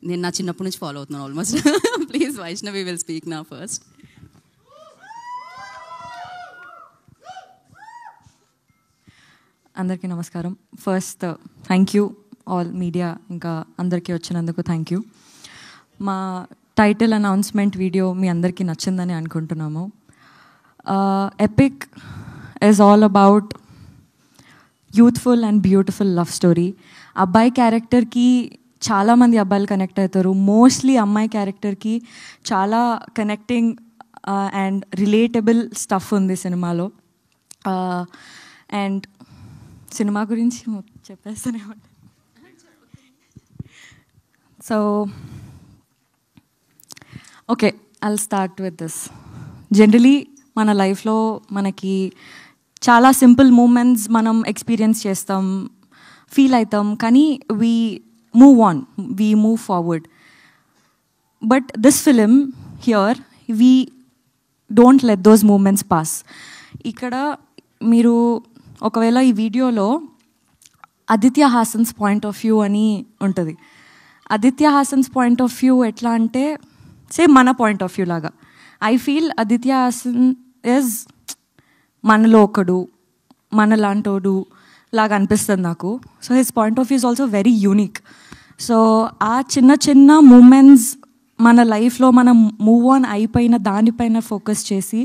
నేను నా చిన్నప్పటి నుంచి ఫాలో అవుతున్నాను almost. Please Vaishnavi will speak నా ఫస్ట్. అందరికీ నమస్కారం. First thank you all media, ఇంకా అందరికీ వచ్చినందుకు థ్యాంక్ యూ. మా టైటిల్ అనౌన్స్మెంట్ వీడియో మీ అందరికీ నచ్చిందని అనుకుంటున్నాము. Epic is all about youthful and beautiful love story. అబ్బాయి క్యారెక్టర్కి చాలామంది అబ్బాయిలు కనెక్ట్ అవుతారు. మోస్ట్లీ అమ్మాయి క్యారెక్టర్కి చాలా కనెక్టింగ్ అండ్ రిలేటబుల్ స్టఫ్ ఉంది సినిమాలో. అండ్ సినిమా గురించి చెప్పేస్తూనే ఉంటాను. So okay, I'll start with this. Generally మన లైఫ్లో మనకి చాలా సింపుల్ మూమెంట్స్ మనం ఎక్స్పీరియన్స్ చేస్తాం, ఫీల్ అవుతాం, కానీ we move on, we move forward. But this film here we don't let those moments pass. ఇక్కడ మీరు ఒకవేళ ఈ వీడియోలో Aditya Hasan's point of view అని ఉంటుంది. Aditya Hasan's point of view ఎట్లా అంటే సేమ్ మన పాయింట్ ఆఫ్ వ్యూ లాగా. I feel Aditya Hasan is మనలో ఒకడు, మనలాంటోడు లాగా అనిపిస్తుంది నాకు. So his point of view is also very unique. So ఆ చిన్న చిన్న మూమెంట్స్ మన లైఫ్లో మనం మూవ్ ఆన్ అయిపోయిన దానిపైన ఫోకస్ చేసి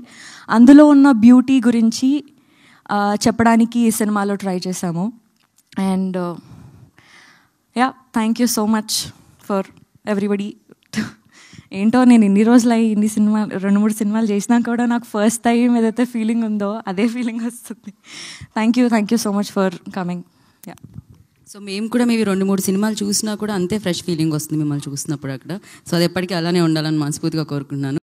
అందులో ఉన్న బ్యూటీ గురించి చెప్పడానికి ఈ సినిమాలో ట్రై చేశాము. And yeah, thank you so much for everybody. ఏంటో నేను ఇన్ని రోజులు అయ్యి ఇన్ని సినిమాలు 2-3 సినిమాలు చేసినా కూడా నాకు ఫస్ట్ టైం ఏదైతే ఫీలింగ్ ఉందో అదే ఫీలింగ్ వస్తుంది. Thank you so much for coming. Yeah, so మేము కూడా మీవి 2-3 సినిమాలు చూసినా కూడా అంతే ఫ్రెష్ ఫీలింగ్ వస్తుంది మిమ్మల్ని చూసినప్పుడు అక్కడ. సో అది ఎప్పటికీ అలానే ఉండాలని మనస్ఫూర్తిగా కోరుకుంటున్నాను.